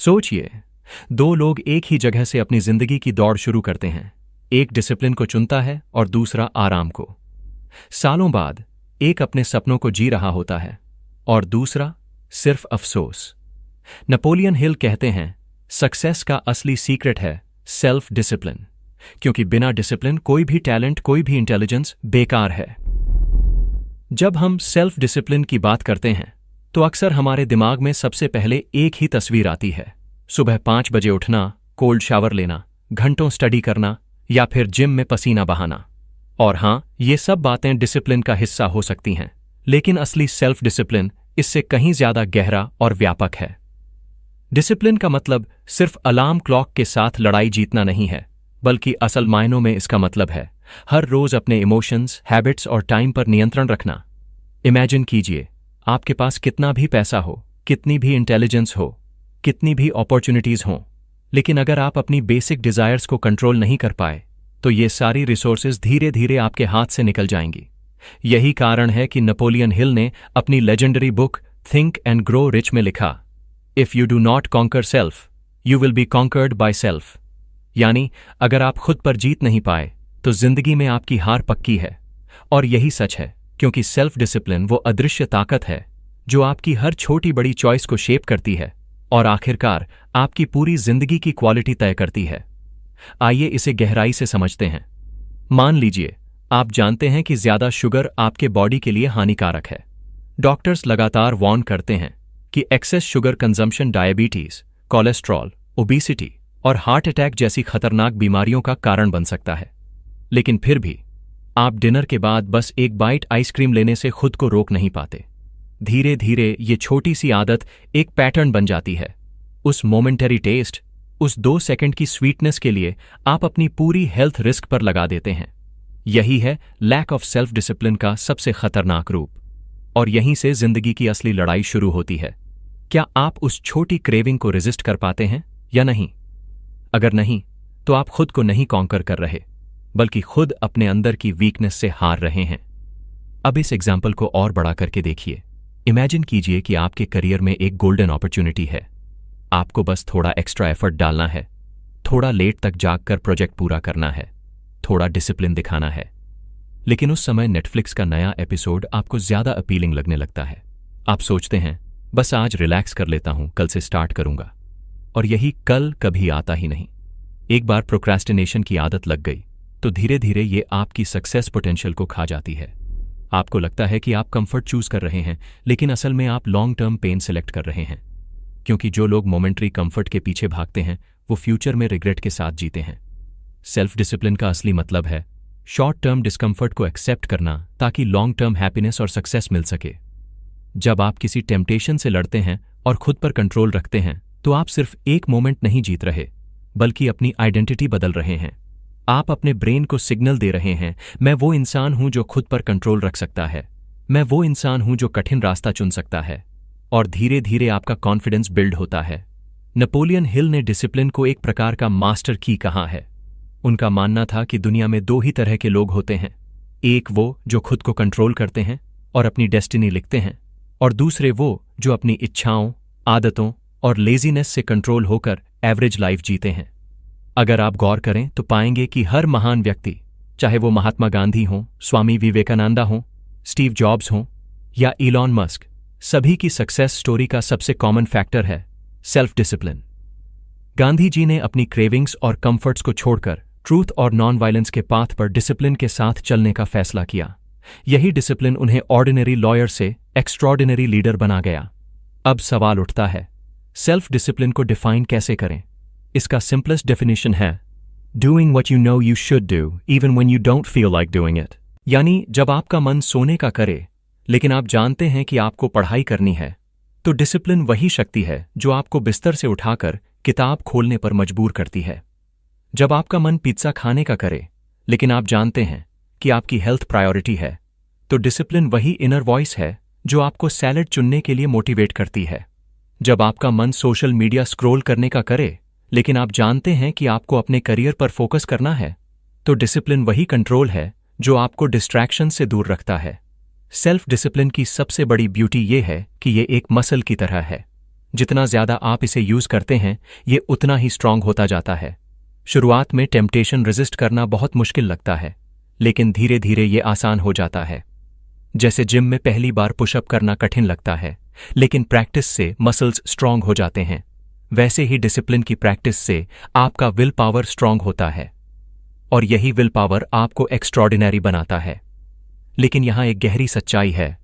सोचिए, दो लोग एक ही जगह से अपनी जिंदगी की दौड़ शुरू करते हैं। एक डिसिप्लिन को चुनता है और दूसरा आराम को। सालों बाद एक अपने सपनों को जी रहा होता है और दूसरा सिर्फ अफसोस। नेपोलियन हिल कहते हैं, सक्सेस का असली सीक्रेट है सेल्फ डिसिप्लिन, क्योंकि बिना डिसिप्लिन कोई भी टैलेंट, कोई भी इंटेलिजेंस बेकार है। जब हम सेल्फ डिसिप्लिन की बात करते हैं तो अक्सर हमारे दिमाग में सबसे पहले एक ही तस्वीर आती है। सुबह 5 बजे उठना, कोल्ड शावर लेना, घंटों स्टडी करना या फिर जिम में पसीना बहाना। और हां, ये सब बातें डिसिप्लिन का हिस्सा हो सकती हैं, लेकिन असली सेल्फ डिसिप्लिन इससे कहीं ज्यादा गहरा और व्यापक है। डिसिप्लिन का मतलब सिर्फ अलार्म क्लॉक के साथ लड़ाई जीतना नहीं है, बल्कि असल मायनों में इसका मतलब है हर रोज अपने इमोशंस, हैबिट्स और टाइम पर नियंत्रण रखना। इमेजिन कीजिए, आपके पास कितना भी पैसा हो, कितनी भी इंटेलिजेंस हो, कितनी भी अपॉर्चुनिटीज हों, लेकिन अगर आप अपनी बेसिक डिजायर्स को कंट्रोल नहीं कर पाए तो ये सारी रिसोर्सेज धीरे धीरे आपके हाथ से निकल जाएंगी। यही कारण है कि नेपोलियन हिल ने अपनी legendary book think and grow rich में लिखा, if you do not conquer self you will be conquered by self. यानी अगर आप खुद पर जीत नहीं पाए तो जिंदगी में आपकी हार पक्की है। और यही सच है, क्योंकि सेल्फ डिसिप्लिन वो अदृश्य ताकत है जो आपकी हर छोटी बड़ी चॉइस को शेप करती है और आखिरकार आपकी पूरी जिंदगी की क्वालिटी तय करती है। आइए इसे गहराई से समझते हैं। मान लीजिए आप जानते हैं कि ज्यादा शुगर आपके बॉडी के लिए हानिकारक है। डॉक्टर्स लगातार वार्न करते हैं कि excess sugar consumption diabetes, cholesterol, obesity और हार्ट अटैक जैसी खतरनाक बीमारियों का कारण बन सकता है। लेकिन फिर भी आप डिनर के बाद बस एक बाइट आइसक्रीम लेने से खुद को रोक नहीं पाते। धीरे धीरे ये छोटी सी आदत एक पैटर्न बन जाती है। उस मोमेंटरी टेस्ट, उस 2 सेकंड की स्वीटनेस के लिए आप अपनी पूरी हेल्थ रिस्क पर लगा देते हैं। यही है लैक ऑफ सेल्फ डिसिप्लिन का सबसे खतरनाक रूप। और यहीं से जिंदगी की असली लड़ाई शुरू होती है। क्या आप उस छोटी क्रेविंग को रेजिस्ट कर पाते हैं या नहीं? अगर नहीं, तो आप खुद को नहीं कॉन्कर कर रहे, बल्कि खुद अपने अंदर की वीकनेस से हार रहे हैं। अब इस एग्जाम्पल को और बड़ा करके देखिए। इमेजिन कीजिए कि आपके करियर में एक गोल्डन अपॉर्चुनिटी है। आपको बस थोड़ा एक्स्ट्रा एफर्ट डालना है, थोड़ा लेट तक जागकर प्रोजेक्ट पूरा करना है, थोड़ा डिसिप्लिन दिखाना है। लेकिन उस समय नेटफ्लिक्स का नया एपिसोड आपको ज्यादा अपीलिंग लगने लगता है। आप सोचते हैं, बस आज रिलैक्स कर लेता हूं, कल से स्टार्ट करूंगा। और यही कल कभी आता ही नहीं। एक बार प्रोक्रेस्टिनेशन की आदत लग गई तो धीरे धीरे ये आपकी सक्सेस पोटेंशियल को खा जाती है। आपको लगता है कि आप कंफर्ट चूज कर रहे हैं, लेकिन असल में आप लॉन्ग टर्म पेन सेलेक्ट कर रहे हैं। क्योंकि जो लोग मोमेंटरी कंफर्ट के पीछे भागते हैं वो फ्यूचर में रिग्रेट के साथ जीते हैं। सेल्फ डिसिप्लिन का असली मतलब है शॉर्ट टर्म डिस्कम्फर्ट को एक्सेप्ट करना ताकि लॉन्ग टर्म हैप्पीनेस और सक्सेस मिल सके। जब आप किसी टेम्पटेशन से लड़ते हैं और खुद पर कंट्रोल रखते हैं तो आप सिर्फ एक मोमेंट नहीं जीत रहे, बल्कि अपनी आइडेंटिटी बदल रहे हैं। आप अपने ब्रेन को सिग्नल दे रहे हैं, मैं वो इंसान हूं जो खुद पर कंट्रोल रख सकता है, मैं वो इंसान हूं जो कठिन रास्ता चुन सकता है। और धीरे धीरे आपका कॉन्फिडेंस बिल्ड होता है। नेपोलियन हिल ने डिसिप्लिन को एक प्रकार का मास्टर की कहा है। उनका मानना था कि दुनिया में 2 ही तरह के लोग होते हैं, एक वो जो खुद को कंट्रोल करते हैं और अपनी डेस्टिनी लिखते हैं, और दूसरे वो जो अपनी इच्छाओं, आदतों और लेजीनेस से कंट्रोल होकर एवरेज लाइफ जीते हैं। अगर आप गौर करें तो पाएंगे कि हर महान व्यक्ति, चाहे वो महात्मा गांधी हों, स्वामी विवेकानंदा हों, स्टीव जॉब्स हों या इलॉन मस्क, सभी की सक्सेस स्टोरी का सबसे कॉमन फैक्टर है सेल्फ डिसिप्लिन। गांधी जी ने अपनी क्रेविंग्स और कंफर्ट्स को छोड़कर ट्रूथ और नॉन वायलेंस के पाथ पर डिसिप्लिन के साथ चलने का फैसला किया। यही डिसिप्लिन उन्हें ऑर्डिनरी लॉयर से एक्स्ट्रॉर्डिनरी लीडर बना गया। अब सवाल उठता है, सेल्फ डिसिप्लिन को डिफाइन कैसे करें? इसका सिंपलेस्ट डेफिनेशन है doing what you know you should do even when you don't feel like doing it. यानी जब आपका मन सोने का करे लेकिन आप जानते हैं कि आपको पढ़ाई करनी है, तो डिसिप्लिन वही शक्ति है जो आपको बिस्तर से उठाकर किताब खोलने पर मजबूर करती है। जब आपका मन पिज्जा खाने का करे लेकिन आप जानते हैं कि आपकी हेल्थ प्रायोरिटी है, तो डिसिप्लिन वही इनर वॉइस है जो आपको सैलेड चुनने के लिए मोटिवेट करती है। जब आपका मन सोशल मीडिया स्क्रॉल करने का करे लेकिन आप जानते हैं कि आपको अपने करियर पर फोकस करना है, तो डिसिप्लिन वही कंट्रोल है जो आपको डिस्ट्रैक्शन से दूर रखता है। सेल्फ डिसिप्लिन की सबसे बड़ी ब्यूटी ये है कि ये एक मसल की तरह है। जितना ज्यादा आप इसे यूज करते हैं ये उतना ही स्ट्रांग होता जाता है। शुरुआत में टेम्पटेशन रेजिस्ट करना बहुत मुश्किल लगता है, लेकिन धीरे धीरे ये आसान हो जाता है। जैसे जिम में पहली बार पुशअप करना कठिन लगता है, लेकिन प्रैक्टिस से मसल्स स्ट्रांग हो जाते हैं, वैसे ही डिसिप्लिन की प्रैक्टिस से आपका विल पावर स्ट्रांग होता है, और यही विल पावर आपको एक्स्ट्रॉर्डिनरी बनाता है। लेकिन यहां एक गहरी सच्चाई है,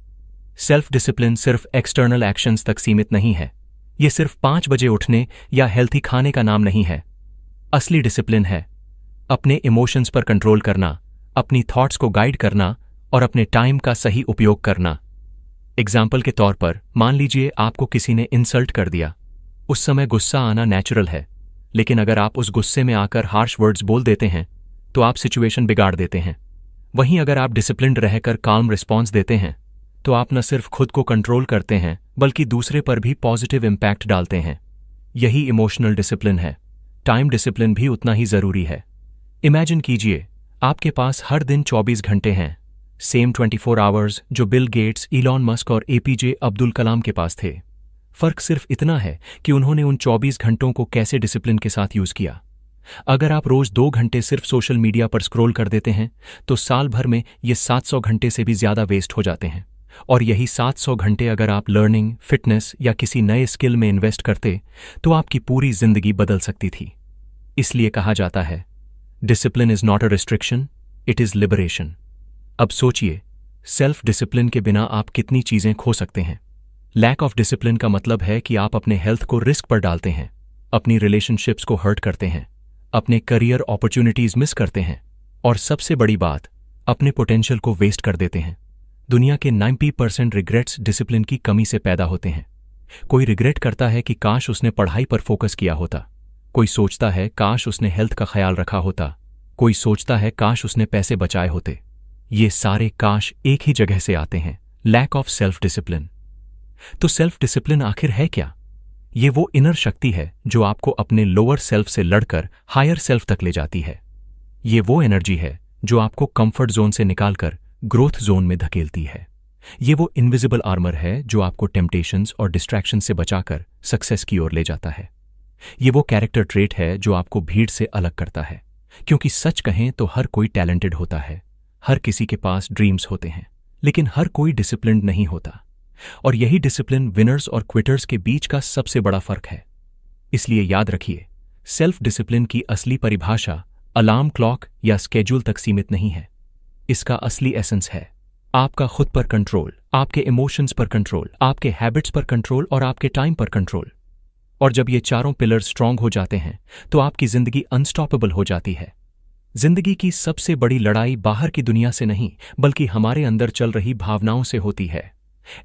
सेल्फ डिसिप्लिन सिर्फ एक्सटर्नल एक्शंस तक सीमित नहीं है। ये सिर्फ 5 बजे उठने या हेल्थी खाने का नाम नहीं है। असली डिसिप्लिन है अपने इमोशंस पर कंट्रोल करना, अपनी थॉट्स को गाइड करना और अपने टाइम का सही उपयोग करना। एग्जाम्पल के तौर पर मान लीजिए आपको किसी ने इंसल्ट कर दिया। उस समय गुस्सा आना नेचुरल है, लेकिन अगर आप उस गुस्से में आकर हार्श वर्ड्स बोल देते हैं तो आप सिचुएशन बिगाड़ देते हैं। वहीं अगर आप डिसिप्लिन्ड रहकर काल्म रिस्पॉन्स देते हैं तो आप न सिर्फ खुद को कंट्रोल करते हैं बल्कि दूसरे पर भी पॉजिटिव इम्पैक्ट डालते हैं। यही इमोशनल डिसिप्लिन है। टाइम डिसिप्लिन भी उतना ही जरूरी है। इमेजिन कीजिए आपके पास हर दिन 24 घंटे हैं, सेम 24 आवर्स जो बिल गेट्स, इलॉन मस्क और एपीजे अब्दुल कलाम के पास थे। फर्क सिर्फ इतना है कि उन्होंने उन 24 घंटों को कैसे डिसिप्लिन के साथ यूज किया। अगर आप रोज 2 घंटे सिर्फ सोशल मीडिया पर स्क्रॉल कर देते हैं तो साल भर में ये 700 घंटे से भी ज्यादा वेस्ट हो जाते हैं। और यही 700 घंटे अगर आप लर्निंग, फिटनेस या किसी नए स्किल में इन्वेस्ट करते तो आपकी पूरी जिंदगी बदल सकती थी। इसलिए कहा जाता है discipline is not a restriction, it is liberation. अब सोचिए, सेल्फ डिसिप्लिन के बिना आप कितनी चीजें खो सकते हैं। लैक ऑफ डिसिप्लिन का मतलब है कि आप अपने हेल्थ को रिस्क पर डालते हैं, अपनी रिलेशनशिप्स को हर्ट करते हैं, अपने करियर अपॉर्चुनिटीज मिस करते हैं और सबसे बड़ी बात, अपने पोटेंशियल को वेस्ट कर देते हैं। दुनिया के 90% रिग्रेट्स डिसिप्लिन की कमी से पैदा होते हैं। कोई रिग्रेट करता है कि काश उसने पढ़ाई पर फोकस किया होता, कोई सोचता है काश उसने हेल्थ का ख्याल रखा होता, कोई सोचता है काश उसने पैसे बचाए होते। ये सारे काश एक ही जगह से आते हैं, लैक ऑफ सेल्फ डिसिप्लिन। तो सेल्फ डिसिप्लिन आखिर है क्या? ये वो इनर शक्ति है जो आपको अपने लोअर सेल्फ से लड़कर हायर सेल्फ तक ले जाती है। ये वो एनर्जी है जो आपको कंफर्ट जोन से निकालकर ग्रोथ जोन में धकेलती है। ये वो इनविजिबल आर्मर है जो आपको टेम्पटेशंस और डिस्ट्रैक्शन से बचाकर सक्सेस की ओर ले जाता है। ये वो कैरेक्टर ट्रेट है जो आपको भीड़ से अलग करता है, क्योंकि सच कहें तो हर कोई टैलेंटेड होता है, हर किसी के पास ड्रीम्स होते हैं, लेकिन हर कोई डिसिप्लिन्ड नहीं होता। और यही डिसिप्लिन विनर्स और क्विटर्स के बीच का सबसे बड़ा फर्क है। इसलिए याद रखिए, सेल्फ डिसिप्लिन की असली परिभाषा अलार्म क्लॉक या स्केड्यूल तक सीमित नहीं है। इसका असली एसेंस है आपका खुद पर कंट्रोल, आपके इमोशंस पर कंट्रोल, आपके हैबिट्स पर कंट्रोल और आपके टाइम पर कंट्रोल। और जब ये चारों पिलर स्ट्रांग हो जाते हैं तो आपकी जिंदगी अनस्टॉपेबल हो जाती है। जिंदगी की सबसे बड़ी लड़ाई बाहर की दुनिया से नहीं बल्कि हमारे अंदर चल रही भावनाओं से होती है।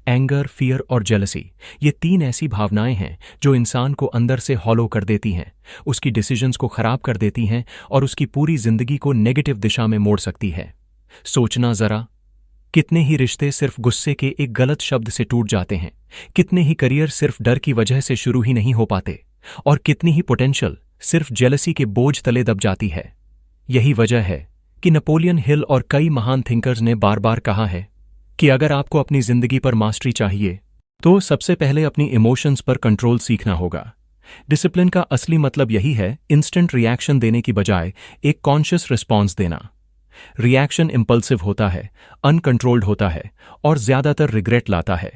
एंगर, फियर और जेलसी, ये 3 ऐसी भावनाएं हैं जो इंसान को अंदर से हॉलो कर देती हैं, उसकी डिसीजंस को खराब कर देती हैं और उसकी पूरी जिंदगी को नेगेटिव दिशा में मोड़ सकती है। सोचना जरा, कितने ही रिश्ते सिर्फ गुस्से के एक गलत शब्द से टूट जाते हैं, कितने ही करियर सिर्फ डर की वजह से शुरू ही नहीं हो पाते, और कितनी ही पोटेंशियल सिर्फ जेलसी के बोझ तले दब जाती है। यही वजह है कि नेपोलियन हिल और कई महान थिंकर्स ने बार बार कहा है कि अगर आपको अपनी जिंदगी पर मास्टरी चाहिए तो सबसे पहले अपनी इमोशंस पर कंट्रोल सीखना होगा। डिसिप्लिन का असली मतलब यही है, इंस्टेंट रिएक्शन देने की बजाय एक कॉन्शियस रिस्पॉन्स देना। रिएक्शन इंपल्सिव होता है, अनकंट्रोल्ड होता है और ज्यादातर रिग्रेट लाता है।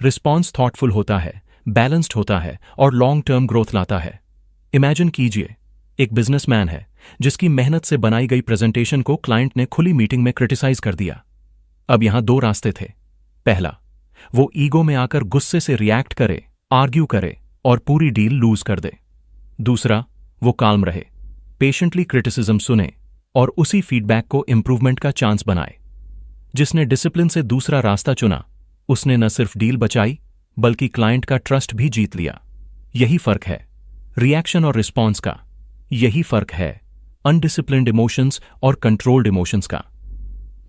रिस्पॉन्स थॉटफुल होता है, बैलेंस्ड होता है और लॉन्ग टर्म ग्रोथ लाता है। इमेजिन कीजिए, एक बिजनेसमैन है जिसकी मेहनत से बनाई गई प्रेजेंटेशन को क्लाइंट ने खुली मीटिंग में क्रिटिसाइज कर दिया। अब यहां 2 रास्ते थे। पहला, वो ईगो में आकर गुस्से से रिएक्ट करे, आर्ग्यू करे और पूरी डील लूज कर दे। दूसरा, वो काल्म रहे, पेशेंटली क्रिटिसिज्म सुने और उसी फीडबैक को इंप्रूवमेंट का चांस बनाए। जिसने डिसिप्लिन से दूसरा रास्ता चुना, उसने न सिर्फ डील बचाई बल्कि क्लाइंट का ट्रस्ट भी जीत लिया। यही फर्क है रिएक्शन और रिस्पॉन्स का। यही फर्क है अनडिसिप्लिन्ड इमोशंस और कंट्रोल्ड इमोशंस का।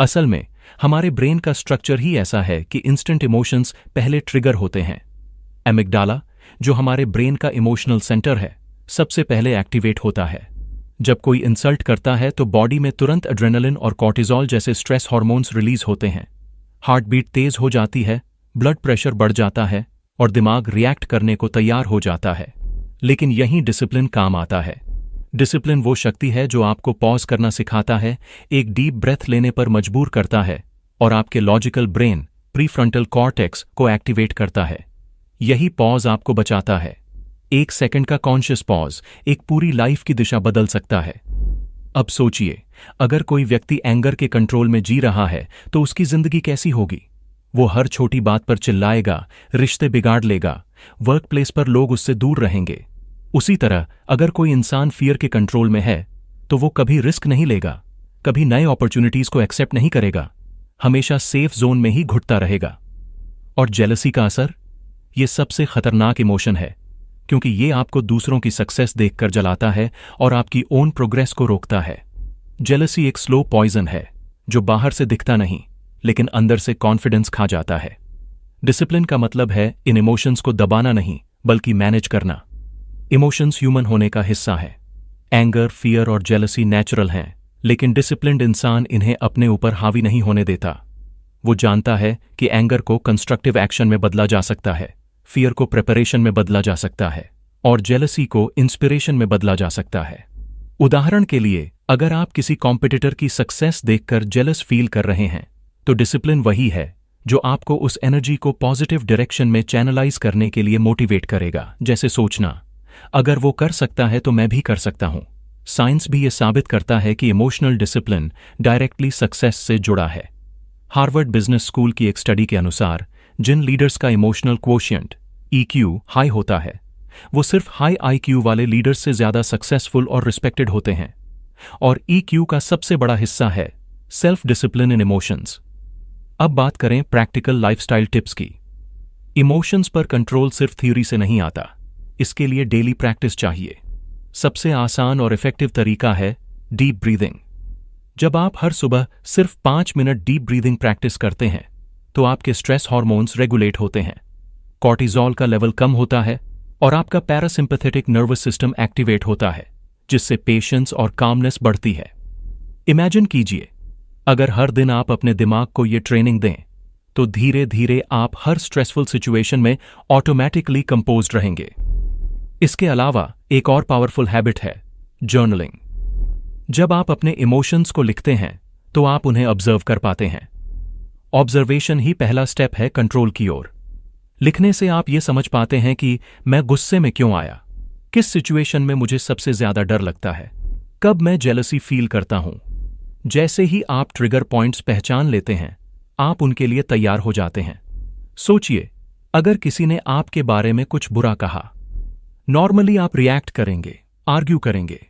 असल में हमारे ब्रेन का स्ट्रक्चर ही ऐसा है कि इंस्टेंट इमोशंस पहले ट्रिगर होते हैं। एमिगडाला, जो हमारे ब्रेन का इमोशनल सेंटर है, सबसे पहले एक्टिवेट होता है। जब कोई इंसल्ट करता है तो बॉडी में तुरंत एड्रेनालिन और कॉर्टिजोल जैसे स्ट्रेस हार्मोन्स रिलीज होते हैं। हार्ट बीट तेज हो जाती है, ब्लड प्रेशर बढ़ जाता है और दिमाग रिएक्ट करने को तैयार हो जाता है। लेकिन यहीं डिसिप्लिन काम आता है। डिसिप्लिन वो शक्ति है जो आपको पॉज करना सिखाता है, एक डीप ब्रेथ लेने पर मजबूर करता है और आपके लॉजिकल ब्रेन प्रीफ्रंटल कॉर्टेक्स को एक्टिवेट करता है। यही पॉज आपको बचाता है। 1 सेकंड का कॉन्शियस पॉज एक पूरी लाइफ की दिशा बदल सकता है। अब सोचिए, अगर कोई व्यक्ति एंगर के कंट्रोल में जी रहा है तो उसकी जिंदगी कैसी होगी? वो हर छोटी बात पर चिल्लाएगा, रिश्ते बिगाड़ लेगा, वर्क प्लेस पर लोग उससे दूर रहेंगे। उसी तरह अगर कोई इंसान फियर के कंट्रोल में है तो वो कभी रिस्क नहीं लेगा, कभी नए अपॉर्चुनिटीज को एक्सेप्ट नहीं करेगा, हमेशा सेफ जोन में ही घुटता रहेगा। और जेलसी का असर? ये सबसे खतरनाक इमोशन है, क्योंकि ये आपको दूसरों की सक्सेस देखकर जलाता है और आपकी ओन प्रोग्रेस को रोकता है। जेलसी एक स्लो पॉइजन है जो बाहर से दिखता नहीं, लेकिन अंदर से कॉन्फिडेंस खा जाता है। डिसिप्लिन का मतलब है इन इमोशंस को दबाना नहीं, बल्कि मैनेज करना। इमोशंस ह्यूमन होने का हिस्सा है। एंगर, फियर और जेलसी नेचुरल हैं, लेकिन डिसिप्लिन्ड इंसान इन्हें अपने ऊपर हावी नहीं होने देता। वो जानता है कि एंगर को कंस्ट्रक्टिव एक्शन में बदला जा सकता है, फियर को प्रिपरेशन में बदला जा सकता है और जेलसी को इंस्पिरेशन में बदला जा सकता है। उदाहरण के लिए, अगर आप किसी कॉम्पिटिटर की सक्सेस देखकर जेलस फील कर रहे हैं, तो डिसिप्लिन वही है जो आपको उस एनर्जी को पॉजिटिव डायरेक्शन में चैनलाइज करने के लिए मोटिवेट करेगा। जैसे सोचना, अगर वो कर सकता है तो मैं भी कर सकता हूं। साइंस भी ये साबित करता है कि इमोशनल डिसिप्लिन डायरेक्टली सक्सेस से जुड़ा है। हार्वर्ड बिजनेस स्कूल की एक स्टडी के अनुसार जिन लीडर्स का इमोशनल क्वोशिएंट EQ हाई होता है, वो सिर्फ हाई IQ वाले लीडर्स से ज्यादा सक्सेसफुल और रिस्पेक्टेड होते हैं। और EQ का सबसे बड़ा हिस्सा है सेल्फ डिसिप्लिन इन इमोशंस। अब बात करें प्रैक्टिकल लाइफस्टाइल टिप्स की। इमोशंस पर कंट्रोल सिर्फ थ्योरी से नहीं आता, इसके लिए डेली प्रैक्टिस चाहिए। सबसे आसान और इफेक्टिव तरीका है डीप ब्रीदिंग। जब आप हर सुबह सिर्फ 5 मिनट डीप ब्रीदिंग प्रैक्टिस करते हैं तो आपके स्ट्रेस हार्मोन्स रेगुलेट होते हैं, कॉर्टिजोल का लेवल कम होता है और आपका पैरासिम्पैथेटिक नर्वस सिस्टम एक्टिवेट होता है, जिससे पेशेंस और कामनेस बढ़ती है। इमेजिन कीजिए, अगर हर दिन आप अपने दिमाग को ये ट्रेनिंग दें तो धीरे धीरे आप हर स्ट्रेसफुल सिचुएशन में ऑटोमेटिकली कंपोज्ड रहेंगे। इसके अलावा एक और पावरफुल हैबिट है जर्नलिंग। जब आप अपने इमोशंस को लिखते हैं तो आप उन्हें ऑब्जर्व कर पाते हैं। ऑब्जर्वेशन ही पहला स्टेप है कंट्रोल की ओर। लिखने से आप ये समझ पाते हैं कि मैं गुस्से में क्यों आया, किस सिचुएशन में मुझे सबसे ज्यादा डर लगता है, कब मैं जेलसी फील करता हूं। जैसे ही आप ट्रिगर पॉइंट्स पहचान लेते हैं, आप उनके लिए तैयार हो जाते हैं। सोचिए, अगर किसी ने आपके बारे में कुछ बुरा कहा, नॉर्मली आप रिएक्ट करेंगे, आर्ग्यू करेंगे।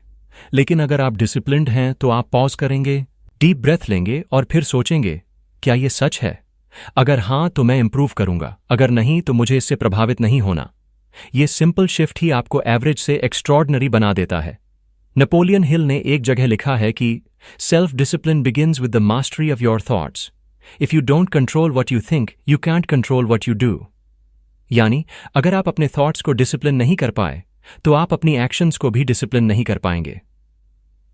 लेकिन अगर आप डिसिप्लिन्ड हैं तो आप पॉज करेंगे, डीप ब्रेथ लेंगे और फिर सोचेंगे, क्या ये सच है? अगर हां तो मैं इंप्रूव करूंगा, अगर नहीं तो मुझे इससे प्रभावित नहीं होना। ये सिंपल शिफ्ट ही आपको एवरेज से एक्स्ट्रॉर्डनरी बना देता है। नेपोलियन हिल ने एक जगह लिखा है कि self discipline begins with the mastery of your thoughts. If you don't control what you think, you can't control what you do. यानी अगर आप अपने थॉट्स को डिसिप्लिन नहीं कर पाए तो आप अपनी एक्शंस को भी डिसिप्लिन नहीं कर पाएंगे।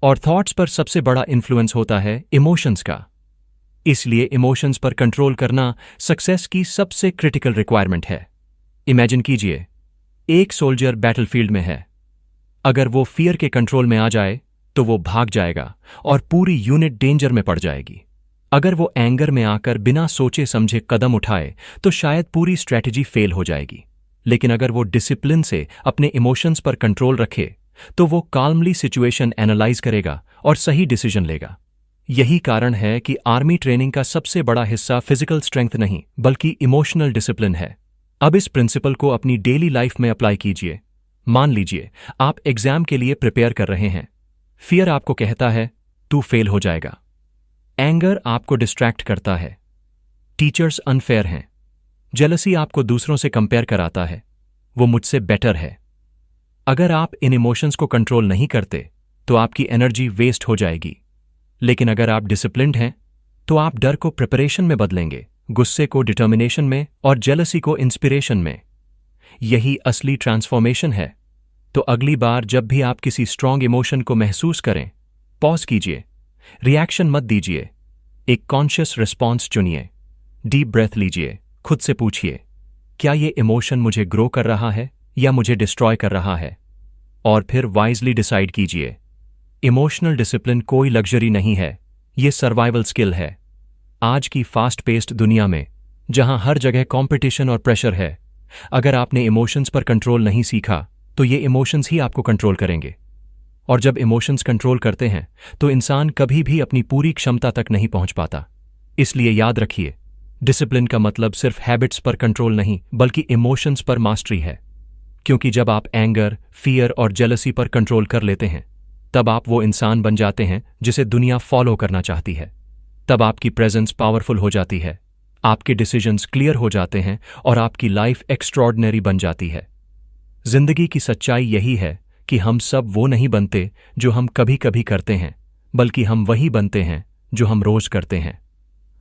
और थॉट्स पर सबसे बड़ा इन्फ्लुएंस होता है इमोशंस का। इसलिए इमोशंस पर कंट्रोल करना सक्सेस की सबसे क्रिटिकल रिक्वायरमेंट है। इमेजिन कीजिए, एक सोल्जर बैटलफील्ड में है। अगर वो फियर के कंट्रोल में आ जाए तो वो भाग जाएगा और पूरी यूनिट डेंजर में पड़ जाएगी। अगर वो एंगर में आकर बिना सोचे समझे कदम उठाए तो शायद पूरी स्ट्रैटेजी फेल हो जाएगी। लेकिन अगर वो डिसिप्लिन से अपने इमोशंस पर कंट्रोल रखे तो वो काल्मली सिचुएशन एनालाइज करेगा और सही डिसीजन लेगा। यही कारण है कि आर्मी ट्रेनिंग का सबसे बड़ा हिस्सा फिजिकल स्ट्रेंथ नहीं बल्कि इमोशनल डिसिप्लिन है। अब इस प्रिंसिपल को अपनी डेली लाइफ में अप्लाई कीजिए। मान लीजिए आप एग्जाम के लिए प्रिपेयर कर रहे हैं। फियर आपको कहता है तू फेल हो जाएगा। एंगर आपको डिस्ट्रैक्ट करता है। टीचर्स अनफेयर हैं। जेलसी आपको दूसरों से कंपेयर कराता है, वो मुझसे बेटर है। अगर आप इन इमोशंस को कंट्रोल नहीं करते तो आपकी एनर्जी वेस्ट हो जाएगी। लेकिन अगर आप डिसिप्लिन्ड हैं तो आप डर को प्रिपरेशन में बदलेंगे, गुस्से को डिटर्मिनेशन में और जेलसी को इंस्पिरेशन में। यही असली ट्रांसफॉर्मेशन है। तो अगली बार जब भी आप किसी स्ट्रॉन्ग इमोशन को महसूस करें, पॉज कीजिए, रिएक्शन मत दीजिए, एक कॉन्शियस रिस्पॉन्स चुनिए, डीप ब्रेथ लीजिए, खुद से पूछिए, क्या ये इमोशन मुझे ग्रो कर रहा है या मुझे डिस्ट्रॉय कर रहा है? और फिर वाइजली डिसाइड कीजिए। इमोशनल डिसिप्लिन कोई लग्जरी नहीं है, ये सर्वाइवल स्किल है। आज की फास्ट पेस्ड दुनिया में, जहां हर जगह कंपटीशन और प्रेशर है, अगर आपने इमोशंस पर कंट्रोल नहीं सीखा तो ये इमोशंस ही आपको कंट्रोल करेंगे। और जब इमोशंस कंट्रोल करते हैं तो इंसान कभी भी अपनी पूरी क्षमता तक नहीं पहुंच पाता। इसलिए याद रखिए, डिसिप्लिन का मतलब सिर्फ हैबिट्स पर कंट्रोल नहीं बल्कि इमोशंस पर मास्टरी है। क्योंकि जब आप एंगर, फियर और जेलसी पर कंट्रोल कर लेते हैं, तब आप वो इंसान बन जाते हैं जिसे दुनिया फॉलो करना चाहती है। तब आपकी प्रेजेंस पावरफुल हो जाती है, आपके डिसीजंस क्लियर हो जाते हैं और आपकी लाइफ एक्स्ट्रॉर्डिनरी बन जाती है। जिंदगी की सच्चाई यही है कि हम सब वो नहीं बनते जो हम कभी कभी करते हैं, बल्कि हम वही बनते हैं जो हम रोज करते हैं।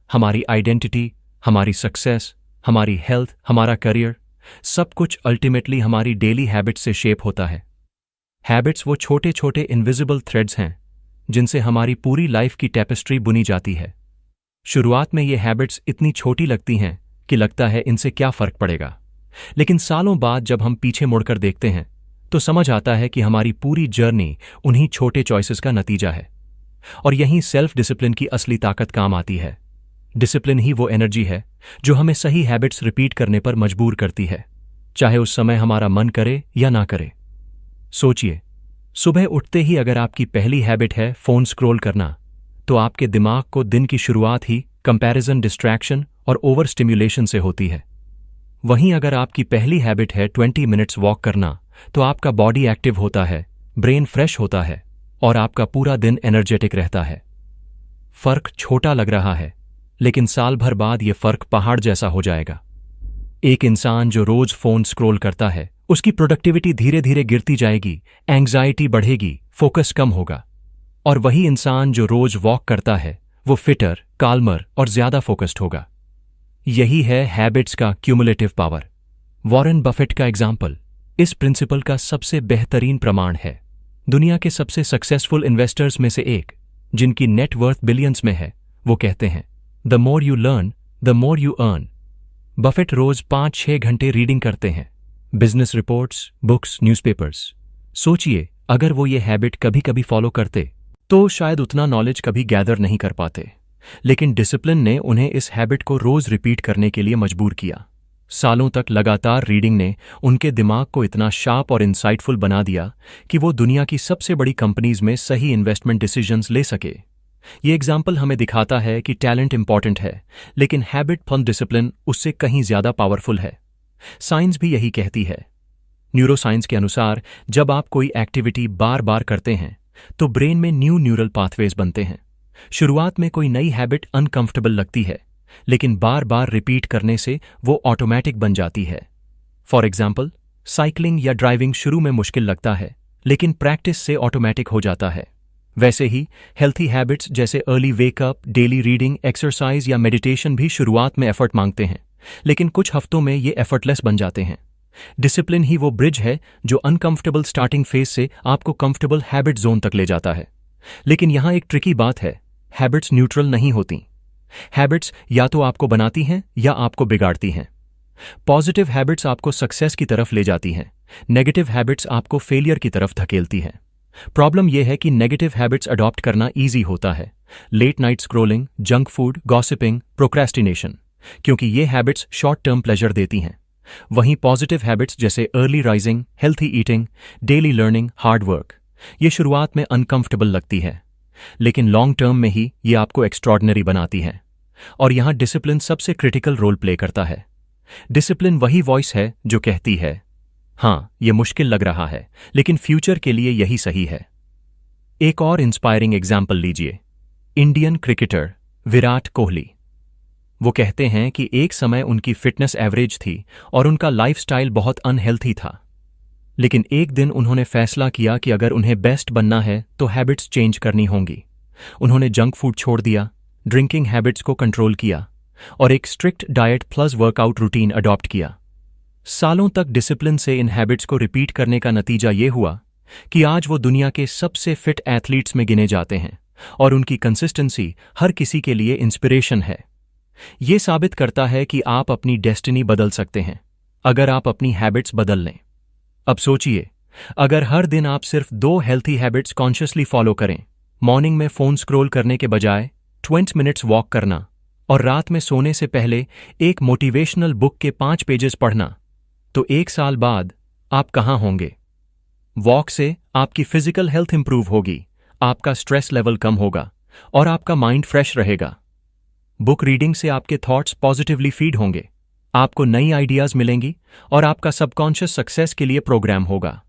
हमारी आइडेंटिटी, हमारी सक्सेस, हमारी हेल्थ, हमारा करियर, सब कुछ अल्टीमेटली हमारी डेली हैबिट्स से शेप होता है। हैबिट्स वो छोटे छोटे इनविजिबल थ्रेड्स हैं जिनसे हमारी पूरी लाइफ की टेपेस्ट्री बुनी जाती है। शुरुआत में ये हैबिट्स इतनी छोटी लगती हैं कि लगता है इनसे क्या फर्क पड़ेगा, लेकिन सालों बाद जब हम पीछे मुड़कर देखते हैं तो समझ आता है कि हमारी पूरी जर्नी उन्हीं छोटे चॉइसेस का नतीजा है। और यहीं सेल्फ डिसिप्लिन की असली ताकत काम आती है। डिसिप्लिन ही वो एनर्जी है जो हमें सही हैबिट्स रिपीट करने पर मजबूर करती है, चाहे उस समय हमारा मन करे या ना करे। सोचिए, सुबह उठते ही अगर आपकी पहली हैबिट है फोन स्क्रॉल करना, तो आपके दिमाग को दिन की शुरुआत ही कंपैरिजन, डिस्ट्रैक्शन और ओवर स्टिम्युलेशन से होती है। वहीं अगर आपकी पहली हैबिट है 20 मिनट्स वॉक करना, तो आपका बॉडी एक्टिव होता है, ब्रेन फ्रेश होता है और आपका पूरा दिन एनर्जेटिक रहता है। फर्क छोटा लग रहा है, लेकिन साल भर बाद ये फर्क पहाड़ जैसा हो जाएगा। एक इंसान जो रोज फोन स्क्रॉल करता है, उसकी प्रोडक्टिविटी धीरे धीरे गिरती जाएगी, एंग्जाइटी बढ़ेगी, फोकस कम होगा। और वही इंसान जो रोज वॉक करता है, वो फिटर, काल्मर और ज्यादा फोकस्ड होगा। यही है हैबिट्स का क्यूमुलेटिव पावर। वॉरेन बफेट का एग्जाम्पल इस प्रिंसिपल का सबसे बेहतरीन प्रमाण है। दुनिया के सबसे सक्सेसफुल इन्वेस्टर्स में से एक, जिनकी नेट वर्थ बिलियंस में है, वो कहते हैं, the more you learn the more you earn. Buffett रोज 5-6 घंटे रीडिंग करते हैं, बिजनेस रिपोर्ट्स, बुक्स, न्यूज़पेपर्स। सोचिए, अगर वो ये हैबिट कभी कभी फॉलो करते तो शायद उतना नॉलेज कभी गैदर नहीं कर पाते। लेकिन डिसिप्लिन ने उन्हें इस हैबिट को रोज रिपीट करने के लिए मजबूर किया। सालों तक लगातार रीडिंग ने उनके दिमाग को इतना शार्प और इंसाइटफुल बना दिया कि वो दुनिया की सबसे बड़ी कंपनीज में सही इन्वेस्टमेंट डिसीजंस ले सके। ये एग्जाम्पल हमें दिखाता है कि टैलेंट इंपॉर्टेंट है, लेकिन हैबिट फॉर्म डिसिप्लिन उससे कहीं ज्यादा पावरफुल है। साइंस भी यही कहती है। न्यूरोसाइंस के अनुसार जब आप कोई एक्टिविटी बार बार करते हैं तो ब्रेन में न्यू न्यूरल पाथवेज बनते हैं। शुरुआत में कोई नई हैबिट अनकंफर्टेबल लगती है, लेकिन बार बार रिपीट करने से वो ऑटोमेटिक बन जाती है। फॉर एग्जाम्पल, साइकिलिंग या ड्राइविंग शुरू में मुश्किल लगता है, लेकिन प्रैक्टिस से ऑटोमेटिक हो जाता है। वैसे ही हेल्थी हैबिट्स जैसे early wake up, daily reading, exercise या मेडिटेशन भी शुरुआत में एफर्ट मांगते हैं, लेकिन कुछ हफ्तों में ये एफर्टलेस बन जाते हैं। डिसिप्लिन ही वो ब्रिज है जो अनकंफर्टेबल स्टार्टिंग फेज से आपको कंफर्टेबल हैबिट जोन तक ले जाता है। लेकिन यहां एक ट्रिकी बात है, हैबिट्स न्यूट्रल नहीं होती। हैबिट्स या तो आपको बनाती हैं या आपको बिगाड़ती हैं। पॉजिटिव हैबिट्स आपको सक्सेस की तरफ ले जाती हैं, नेगेटिव हैबिट्स आपको फेलियर की तरफ धकेलती हैं। प्रॉब्लम यह है कि नेगेटिव हैबिट्स अडॉप्ट करना ईजी होता है, late night scrolling, junk food, gossiping, procrastination, क्योंकि ये हैबिट्स शॉर्ट टर्म प्लेजर देती हैं। वहीं पॉजिटिव हैबिट्स जैसे early rising, healthy eating, daily learning, hard work, ये शुरुआत में अनकंफर्टेबल लगती है, लेकिन लॉन्ग टर्म में ही ये आपको एक्स्ट्रॉर्डिनरी बनाती हैं। और यहां डिसिप्लिन सबसे क्रिटिकल रोल प्ले करता है। डिसिप्लिन वही वॉइस है जो कहती है, हाँ, ये मुश्किल लग रहा है, लेकिन फ्यूचर के लिए यही सही है। एक और इंस्पायरिंग एग्जाम्पल लीजिए, इंडियन क्रिकेटर विराट कोहली। वो कहते हैं कि एक समय उनकी फिटनेस एवरेज थी और उनका लाइफस्टाइल बहुत अनहेल्थी था। लेकिन एक दिन उन्होंने फैसला किया कि अगर उन्हें बेस्ट बनना है तो हैबिट्स चेंज करनी होंगी। उन्होंने जंक फूड छोड़ दिया, ड्रिंकिंग हैबिट्स को कंट्रोल किया और एक strict diet plus workout routine adopt किया। सालों तक डिसिप्लिन से इन हैबिट्स को रिपीट करने का नतीजा ये हुआ कि आज वो दुनिया के सबसे फिट एथलीट्स में गिने जाते हैं और उनकी कंसिस्टेंसी हर किसी के लिए इंस्पिरेशन है। ये साबित करता है कि आप अपनी डेस्टिनी बदल सकते हैं, अगर आप अपनी हैबिट्स बदल लें। अब सोचिए, अगर हर दिन आप सिर्फ 2 हेल्थी हैबिट्स कॉन्शियसली फॉलो करें, मॉर्निंग में फोन स्क्रॉल करने के बजाय 20 मिनट्स वॉक करना और रात में सोने से पहले एक मोटिवेशनल बुक के 5 पेजेस पढ़ना, तो 1 साल बाद आप कहाँ होंगे? वॉक से आपकी फिजिकल हेल्थ इंप्रूव होगी, आपका स्ट्रेस लेवल कम होगा और आपका माइंड फ्रेश रहेगा। बुक रीडिंग से आपके थॉट्स पॉजिटिवली फीड होंगे, आपको नई आइडियाज मिलेंगी और आपका सबकॉन्शियस सक्सेस के लिए प्रोग्राम होगा।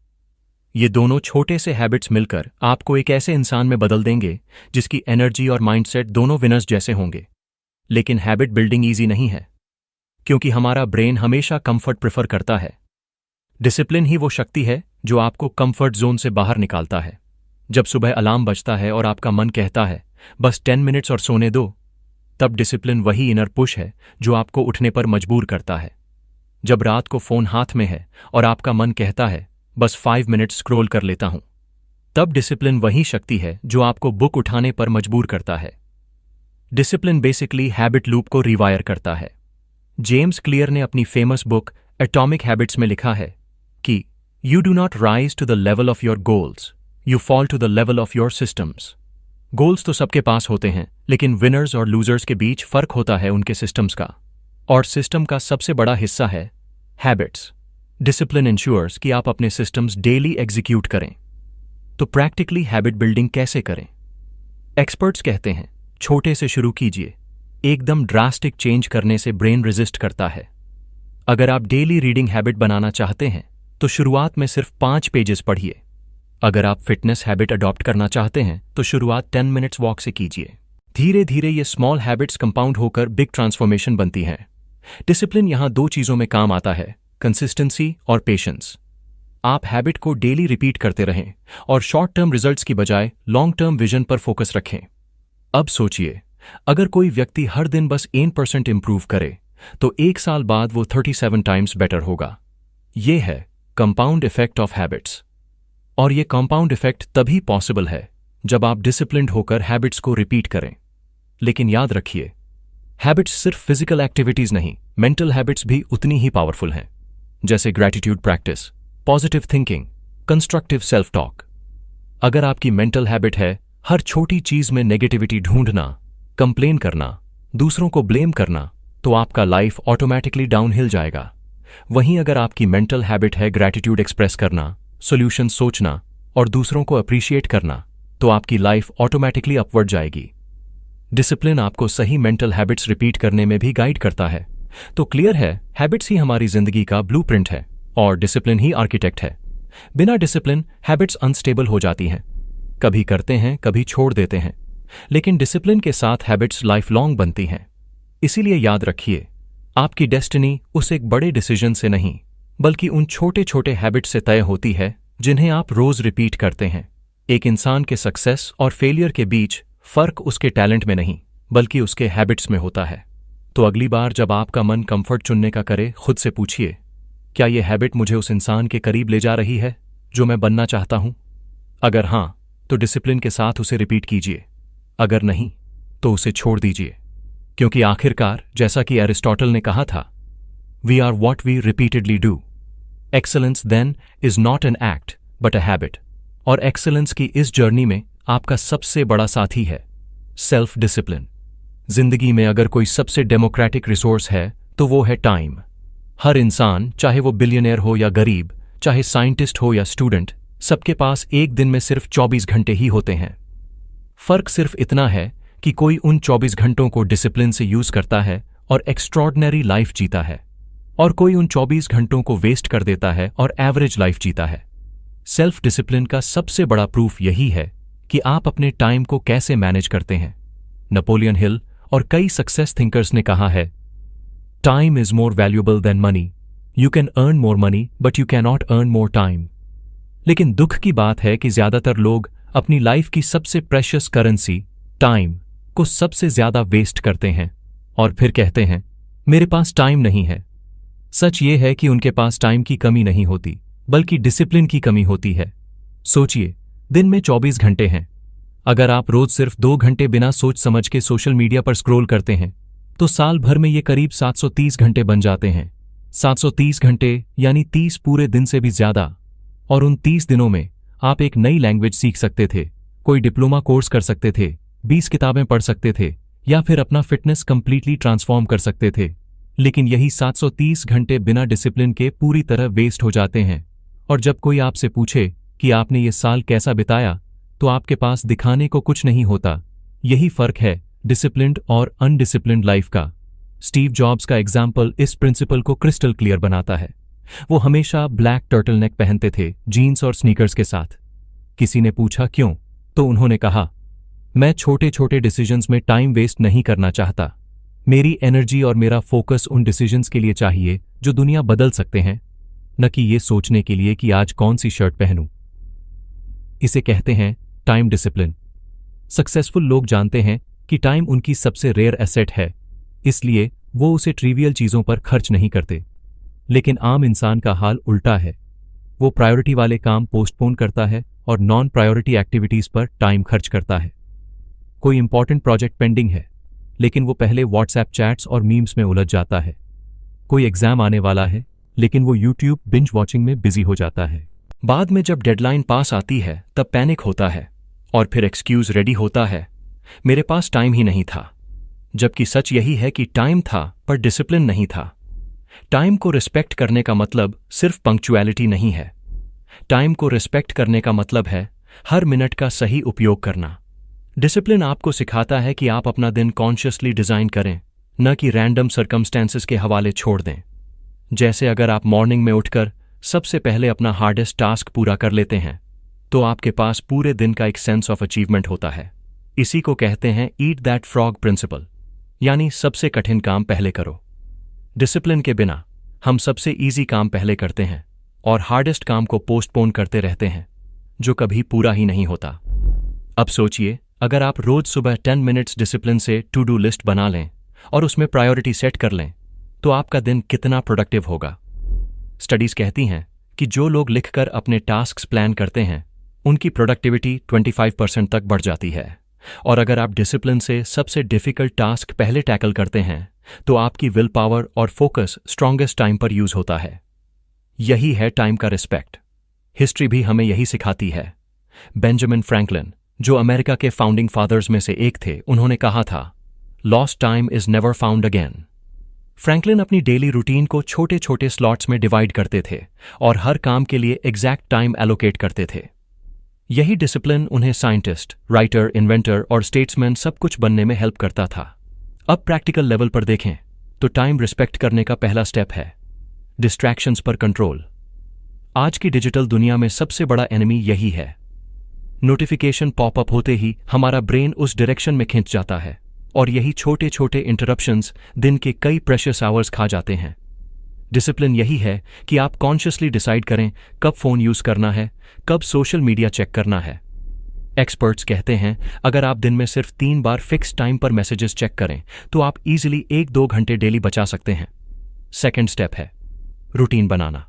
ये दोनों छोटे से हैबिट्स मिलकर आपको एक ऐसे इंसान में बदल देंगे जिसकी एनर्जी और माइंडसेट दोनों विनर्स जैसे होंगे। लेकिन हैबिट बिल्डिंग ईजी नहीं है, क्योंकि हमारा ब्रेन हमेशा कंफर्ट प्रेफर करता है। डिसिप्लिन ही वो शक्ति है जो आपको कंफर्ट जोन से बाहर निकालता है। जब सुबह अलार्म बजता है और आपका मन कहता है बस 10 मिनट्स और सोने दो, तब डिसिप्लिन वही इनर पुश है जो आपको उठने पर मजबूर करता है। जब रात को फोन हाथ में है और आपका मन कहता है बस 5 मिनट्स स्क्रॉल कर लेता हूं, तब डिसिप्लिन वही शक्ति है जो आपको बुक उठाने पर मजबूर करता है। डिसिप्लिन बेसिकली हैबिट लूप को रिवायर करता है। जेम्स क्लियर ने अपनी फेमस बुक एटॉमिक हैबिट्स में लिखा है कि you do not rise to the level of your goals, you fall to the level of your systems. Goals तो सबके पास होते हैं, लेकिन विनर्स और लूजर्स के बीच फर्क होता है उनके सिस्टम्स का, और सिस्टम का सबसे बड़ा हिस्सा है हैबिट्स। डिसिप्लिन इंश्योर्स कि आप अपने सिस्टम्स डेली एग्जीक्यूट करें। तो प्रैक्टिकली हैबिट बिल्डिंग कैसे करें? एक्सपर्ट्स कहते हैं छोटे से शुरू कीजिए, एकदम ड्रास्टिक चेंज करने से ब्रेन रेजिस्ट करता है। अगर आप डेली रीडिंग हैबिट बनाना चाहते हैं तो शुरुआत में सिर्फ 5 पेजेस पढ़िए। अगर आप फिटनेस हैबिट अडॉप्ट करना चाहते हैं तो शुरुआत 10 मिनट्स वॉक से कीजिए। धीरे धीरे ये स्मॉल हैबिट्स कंपाउंड होकर बिग ट्रांसफॉर्मेशन बनती हैं। डिसिप्लिन यहां 2 चीजों में काम आता है, कंसिस्टेंसी और पेशेंस। आप हैबिट को डेली रिपीट करते रहें और शॉर्ट टर्म रिजल्ट्स की बजाय लॉन्ग टर्म विजन पर फोकस रखें। अब सोचिए, अगर कोई व्यक्ति हर दिन बस 1% इंप्रूव करे तो 1 साल बाद वो 37 टाइम्स बेटर होगा। ये है कंपाउंड इफेक्ट ऑफ हैबिट्स। और ये कंपाउंड इफेक्ट तभी पॉसिबल है जब आप डिसिप्लिन्ड होकर हैबिट्स को रिपीट करें। लेकिन याद रखिए, हैबिट्स सिर्फ फिजिकल एक्टिविटीज नहीं, मेंटल हैबिट्स भी उतनी ही पावरफुल हैं, जैसे gratitude practice, positive thinking, constructive self talk. अगर आपकी मेंटल हैबिट है हर छोटी चीज में नेगेटिविटी ढूंढना, कंप्लेन करना, दूसरों को ब्लेम करना, तो आपका लाइफ ऑटोमेटिकली डाउनहिल जाएगा। वहीं अगर आपकी मेंटल हैबिट है ग्रैटिट्यूड एक्सप्रेस करना, सॉल्यूशन सोचना और दूसरों को अप्रिशिएट करना, तो आपकी लाइफ ऑटोमेटिकली अपवर्ड जाएगी। डिसिप्लिन आपको सही मेंटल हैबिट्स रिपीट करने में भी गाइड करता है। तो क्लियर है, हैबिट्स ही हमारी जिंदगी का ब्लूप्रिंट है और डिसिप्लिन ही आर्किटेक्ट है। बिना डिसिप्लिन हैबिट्स अनस्टेबल हो जाती हैं, कभी करते हैं कभी छोड़ देते हैं, लेकिन डिसिप्लिन के साथ हैबिट्स लाइफ लॉन्ग बनती हैं। इसीलिए याद रखिए, आपकी डेस्टिनी उस एक बड़े डिसीजन से नहीं, बल्कि उन छोटे छोटे हैबिट्स से तय होती है जिन्हें आप रोज रिपीट करते हैं। एक इंसान के सक्सेस और फेलियर के बीच फर्क उसके टैलेंट में नहीं, बल्कि उसके हैबिट्स में होता है। तो अगली बार जब आपका मन कंफर्ट चुनने का करे, खुद से पूछिए, क्या यह हैबिट मुझे उस इंसान के करीब ले जा रही है जो मैं बनना चाहता हूं? अगर हां, तो डिसिप्लिन के साथ उसे रिपीट कीजिए। अगर नहीं, तो उसे छोड़ दीजिए, क्योंकि आखिरकार जैसा कि एरिस्टोटल ने कहा था, we are what we repeatedly do. Excellence then is not an act but a habit. और एक्सेलेंस की इस जर्नी में आपका सबसे बड़ा साथी है सेल्फ डिसिप्लिन। जिंदगी में अगर कोई सबसे डेमोक्रेटिक रिसोर्स है तो वो है टाइम। हर इंसान, चाहे वो बिलियनियर हो या गरीब, चाहे साइंटिस्ट हो या स्टूडेंट, सबके पास एक दिन में सिर्फ 24 घंटे ही होते हैं। फर्क सिर्फ इतना है कि कोई उन 24 घंटों को डिसिप्लिन से यूज करता है और एक्स्ट्रॉर्डिनरी लाइफ जीता है, और कोई उन 24 घंटों को वेस्ट कर देता है और एवरेज लाइफ जीता है। सेल्फ डिसिप्लिन का सबसे बड़ा प्रूफ यही है कि आप अपने टाइम को कैसे मैनेज करते हैं। नेपोलियन हिल और कई सक्सेस थिंकर्स ने कहा है, time is more valuable then money. You can earn more money but you can not earn more time. लेकिन दुख की बात है कि ज्यादातर लोग अपनी लाइफ की सबसे प्रेशियस करेंसी टाइम को सबसे ज्यादा वेस्ट करते हैं और फिर कहते हैं, मेरे पास टाइम नहीं है। सच ये है कि उनके पास टाइम की कमी नहीं होती, बल्कि डिसिप्लिन की कमी होती है। सोचिए, दिन में 24 घंटे हैं। अगर आप रोज सिर्फ 2 घंटे बिना सोच समझ के सोशल मीडिया पर स्क्रॉल करते हैं, तो साल भर में ये करीब 730 घंटे बन जाते हैं। 730 घंटे यानी 30 पूरे दिन से भी ज्यादा। और उन 30 दिनों में आप एक नई लैंग्वेज सीख सकते थे, कोई डिप्लोमा कोर्स कर सकते थे, 20 किताबें पढ़ सकते थे, या फिर अपना फिटनेस कंप्लीटली ट्रांसफॉर्म कर सकते थे। लेकिन यही 730 घंटे बिना डिसिप्लिन के पूरी तरह वेस्ट हो जाते हैं। और जब कोई आपसे पूछे कि आपने ये साल कैसा बिताया, तो आपके पास दिखाने को कुछ नहीं होता। यही फर्क है डिसिप्लिन्ड और अनडिसिप्लिन्ड लाइफ का। स्टीव जॉब्स का एग्जाम्पल इस प्रिंसिपल को क्रिस्टल क्लियर बनाता है। वो हमेशा ब्लैक टर्टलनेक पहनते थे, जीन्स और स्नीकर्स के साथ। किसी ने पूछा क्यों, तो उन्होंने कहा, मैं छोटे छोटे डिसीजंस में टाइम वेस्ट नहीं करना चाहता। मेरी एनर्जी और मेरा फोकस उन डिसीजंस के लिए चाहिए जो दुनिया बदल सकते हैं, न कि ये सोचने के लिए कि आज कौन सी शर्ट पहनूं। इसे कहते हैं टाइम डिसिप्लिन। सक्सेसफुल लोग जानते हैं कि टाइम उनकी सबसे रेयर एसेट है, इसलिए वो उसे ट्रिवियल चीजों पर खर्च नहीं करते। लेकिन आम इंसान का हाल उल्टा है। वो प्रायोरिटी वाले काम पोस्टपोन करता है और नॉन प्रायोरिटी एक्टिविटीज पर टाइम खर्च करता है। कोई इंपॉर्टेंट प्रोजेक्ट पेंडिंग है, लेकिन वो पहले व्हाट्सएप चैट्स और मीम्स में उलझ जाता है। कोई एग्जाम आने वाला है, लेकिन वो यूट्यूब बिंज वॉचिंग में बिजी हो जाता है। बाद में जब डेडलाइन पास आती है तब पैनिक होता है और फिर एक्सक्यूज रेडी होता है, मेरे पास टाइम ही नहीं था। जबकि सच यही है कि टाइम था पर डिसिप्लिन नहीं था। टाइम को रिस्पेक्ट करने का मतलब सिर्फ पंक्चुअलिटी नहीं है। टाइम को रिस्पेक्ट करने का मतलब है हर मिनट का सही उपयोग करना। डिसिप्लिन आपको सिखाता है कि आप अपना दिन कॉन्शियसली डिजाइन करें, न कि रैंडम सर्कमस्टेंसेस के हवाले छोड़ दें। जैसे अगर आप मॉर्निंग में उठकर सबसे पहले अपना हार्डेस्ट टास्क पूरा कर लेते हैं, तो आपके पास पूरे दिन का एक सेंस ऑफ अचीवमेंट होता है। इसी को कहते हैं ईट दैट फ्रॉग प्रिंसिपल, यानी सबसे कठिन काम पहले करो। डिसिप्लिन के बिना हम सबसे इजी काम पहले करते हैं और हार्डेस्ट काम को पोस्टपोन करते रहते हैं, जो कभी पूरा ही नहीं होता। अब सोचिए, अगर आप रोज सुबह 10 मिनट्स डिसिप्लिन से टू डू लिस्ट बना लें और उसमें प्रायोरिटी सेट कर लें, तो आपका दिन कितना प्रोडक्टिव होगा। स्टडीज कहती हैं कि जो लोग लिखकर अपने टास्क्स प्लान करते हैं, उनकी प्रोडक्टिविटी 25% तक बढ़ जाती है। और अगर आप डिसिप्लिन से सबसे डिफिकल्ट टास्क पहले टैकल करते हैं, तो आपकी विल पावर और फोकस स्ट्रॉन्गेस्ट टाइम पर यूज होता है। यही है टाइम का रिस्पेक्ट। हिस्ट्री भी हमें यही सिखाती है। बेंजामिन फ्रैंकलिन, जो अमेरिका के फाउंडिंग फादर्स में से एक थे, उन्होंने कहा था, lost time is never found again. Franklin अपनी डेली रूटीन को छोटे छोटे स्लॉट्स में डिवाइड करते थे और हर काम के लिए एग्जैक्ट टाइम एलोकेट करते थे। यही डिसिप्लिन उन्हें साइंटिस्ट, राइटर, इन्वेंटर और स्टेट्समैन सब कुछ बनने में हेल्प करता था। अब प्रैक्टिकल लेवल पर देखें तो टाइम रिस्पेक्ट करने का पहला स्टेप है डिस्ट्रैक्शंस पर कंट्रोल। आज की डिजिटल दुनिया में सबसे बड़ा एनिमी यही है। नोटिफिकेशन पॉपअप होते ही हमारा ब्रेन उस डायरेक्शन में खिंच जाता है और यही छोटे छोटे इंटरप्शंस दिन के कई प्रेशियस आवर्स खा जाते हैं। डिसिप्लिन यही है कि आप कॉन्शियसली डिसाइड करें कब फोन यूज करना है, कब सोशल मीडिया चेक करना है। एक्सपर्ट्स कहते हैं अगर आप दिन में सिर्फ 3 बार फिक्स टाइम पर मैसेजेस चेक करें, तो आप इजीली 1-2 घंटे डेली बचा सकते हैं। सेकेंड स्टेप है रूटीन बनाना।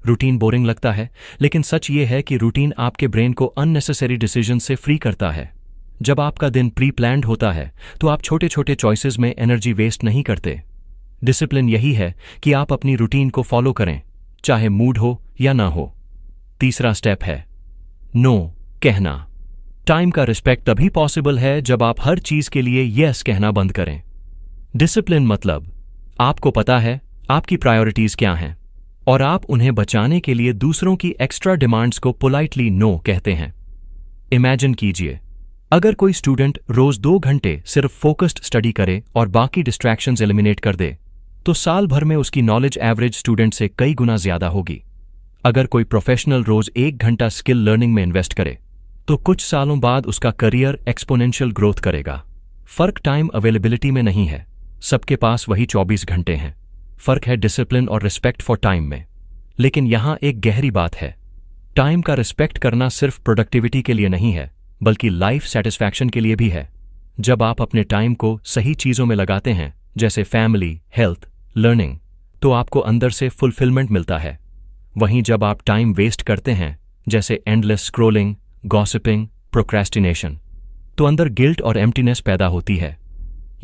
रूटीन बोरिंग लगता है, लेकिन सच ये है कि रूटीन आपके ब्रेन को अननेसेसरी डिसीजन से फ्री करता है। जब आपका दिन प्री प्लान्ड होता है, तो आप छोटे छोटे चॉइसेस में एनर्जी वेस्ट नहीं करते। डिसिप्लिन यही है कि आप अपनी रूटीन को फॉलो करें, चाहे मूड हो या ना हो। तीसरा स्टेप है नो कहना। टाइम का रिस्पेक्ट तभी पॉसिबल है जब आप हर चीज के लिए यस कहना बंद करें। डिसिप्लिन मतलब आपको पता है आपकी प्रायोरिटीज क्या हैं और आप उन्हें बचाने के लिए दूसरों की एक्स्ट्रा डिमांड्स को पोलाइटली नो कहते हैं। इमेजिन कीजिए, अगर कोई स्टूडेंट रोज 2 घंटे सिर्फ फोकस्ड स्टडी करे और बाकी डिस्ट्रैक्शंस एलिमिनेट कर दे, तो साल भर में उसकी नॉलेज एवरेज स्टूडेंट से कई गुना ज्यादा होगी। अगर कोई प्रोफेशनल रोज 1 घंटा स्किल लर्निंग में इन्वेस्ट करे, तो कुछ सालों बाद उसका करियर एक्सपोनेंशियल ग्रोथ करेगा। फर्क टाइम अवेलेबिलिटी में नहीं है, सबके पास वही 24 घंटे हैं। फर्क है डिसिप्लिन और रिस्पेक्ट फॉर टाइम में। लेकिन यहां एक गहरी बात है, टाइम का रिस्पेक्ट करना सिर्फ प्रोडक्टिविटी के लिए नहीं है, बल्कि लाइफ सेटिस्फैक्शन के लिए भी है। जब आप अपने टाइम को सही चीजों में लगाते हैं, जैसे फैमिली, हेल्थ, लर्निंग, तो आपको अंदर से फुलफिलमेंट मिलता है। वहीं जब आप टाइम वेस्ट करते हैं, जैसे एंडलेस स्क्रोलिंग, गॉसिपिंग, प्रोक्रेस्टिनेशन, तो अंदर गिल्ट और एम्प्टीनेस पैदा होती है।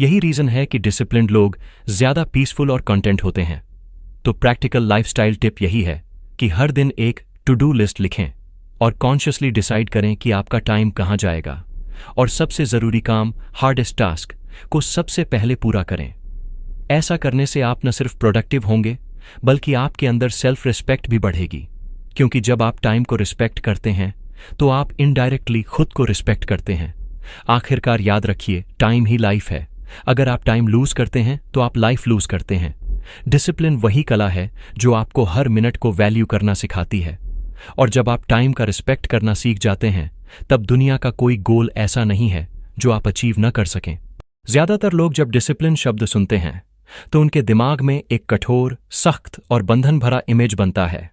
यही रीजन है कि डिसिप्लिन्ड लोग ज्यादा पीसफुल और कंटेंट होते हैं। तो प्रैक्टिकल लाइफस्टाइल टिप यही है कि हर दिन एक टू डू लिस्ट लिखें और कॉन्शियसली डिसाइड करें कि आपका टाइम कहाँ जाएगा, और सबसे ज़रूरी काम, हार्डेस्ट टास्क को सबसे पहले पूरा करें। ऐसा करने से आप न सिर्फ प्रोडक्टिव होंगे बल्कि आपके अंदर सेल्फ रिस्पेक्ट भी बढ़ेगी, क्योंकि जब आप टाइम को रिस्पेक्ट करते हैं तो आप इनडायरेक्टली खुद को रिस्पेक्ट करते हैं। आखिरकार याद रखिए, टाइम ही लाइफ है। अगर आप टाइम लूज करते हैं तो आप लाइफ लूज करते हैं। डिसिप्लिन वही कला है जो आपको हर मिनट को वैल्यू करना सिखाती है, और जब आप टाइम का रिस्पेक्ट करना सीख जाते हैं तब दुनिया का कोई गोल ऐसा नहीं है जो आप अचीव न कर सकें। ज्यादातर लोग जब डिसिप्लिन शब्द सुनते हैं तो उनके दिमाग में एक कठोर, सख्त और बंधन भरा इमेज बनता है,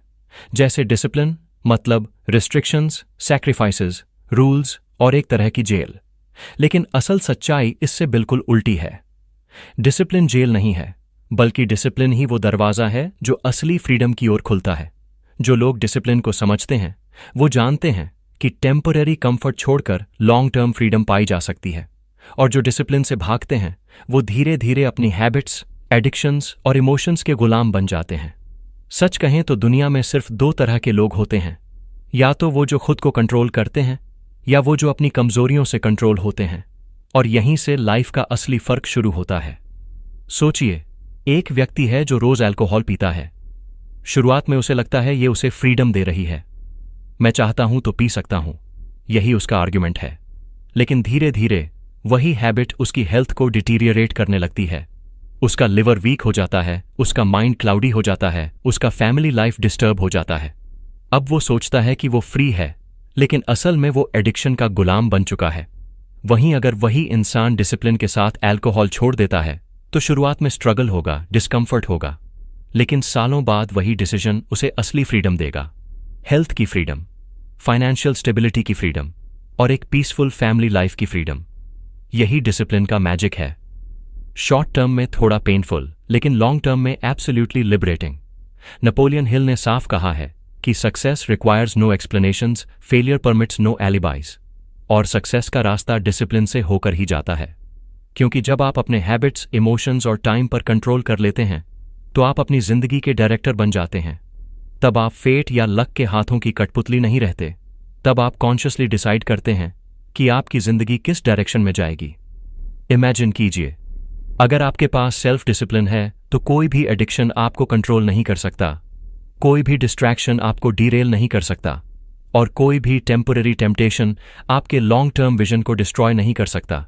जैसे डिसिप्लिन मतलब रिस्ट्रिक्शंस, सैक्रिफाइसेस, रूल्स और एक तरह की जेल। लेकिन असल सच्चाई इससे बिल्कुल उल्टी है। डिसिप्लिन जेल नहीं है, बल्कि डिसिप्लिन ही वो दरवाजा है जो असली फ्रीडम की ओर खुलता है। जो लोग डिसिप्लिन को समझते हैं वो जानते हैं कि टेम्पररी कंफर्ट छोड़कर लॉन्ग टर्म फ्रीडम पाई जा सकती है, और जो डिसिप्लिन से भागते हैं वो धीरे धीरे अपनी हैबिट्स, एडिक्शंस और इमोशंस के गुलाम बन जाते हैं। सच कहें तो दुनिया में सिर्फ दो तरह के लोग होते हैं, या तो वो जो खुद को कंट्रोल करते हैं या वो जो अपनी कमजोरियों से कंट्रोल होते हैं, और यहीं से लाइफ का असली फर्क शुरू होता है। सोचिए, एक व्यक्ति है जो रोज अल्कोहल पीता है। शुरुआत में उसे लगता है ये उसे फ्रीडम दे रही है, मैं चाहता हूं तो पी सकता हूं, यही उसका आर्ग्यूमेंट है। लेकिन धीरे धीरे वही हैबिट उसकी हेल्थ को डिटीरियरेट करने लगती है। उसका लिवर वीक हो जाता है, उसका माइंड क्लाउडी हो जाता है, उसका फैमिली लाइफ डिस्टर्ब हो जाता है। अब वो सोचता है कि वो फ्री है, लेकिन असल में वो एडिक्शन का गुलाम बन चुका है। वहीं अगर वही इंसान डिसिप्लिन के साथ अल्कोहल छोड़ देता है तो शुरुआत में स्ट्रगल होगा, डिस्कम्फर्ट होगा, लेकिन सालों बाद वही डिसीजन उसे असली फ्रीडम देगा। हेल्थ की फ्रीडम, फाइनेंशियल स्टेबिलिटी की फ्रीडम और एक पीसफुल फैमिली लाइफ की फ्रीडम। यही डिसिप्लिन का मैजिक है। शॉर्ट टर्म में थोड़ा पेनफुल, लेकिन लॉन्ग टर्म में एब्सोल्युटली लिबरेटिंग। नेपोलियन हिल ने साफ कहा है कि success requires no explanations, failure permits no alibis. और सक्सेस का रास्ता डिसिप्लिन से होकर ही जाता है, क्योंकि जब आप अपने हैबिट्स, इमोशंस और टाइम पर कंट्रोल कर लेते हैं तो आप अपनी जिंदगी के डायरेक्टर बन जाते हैं। तब आप फेट या लक के हाथों की कठपुतली नहीं रहते। तब आप कॉन्शियसली डिसाइड करते हैं कि आपकी जिंदगी किस डायरेक्शन में जाएगी। इमेजिन कीजिए, अगर आपके पास सेल्फ डिसिप्लिन है तो कोई भी एडिक्शन आपको कंट्रोल नहीं कर सकता, कोई भी डिस्ट्रैक्शन आपको डीरेल नहीं कर सकता, और कोई भी टेम्पररी टेम्पटेशन आपके लॉन्ग टर्म विजन को डिस्ट्रॉय नहीं कर सकता।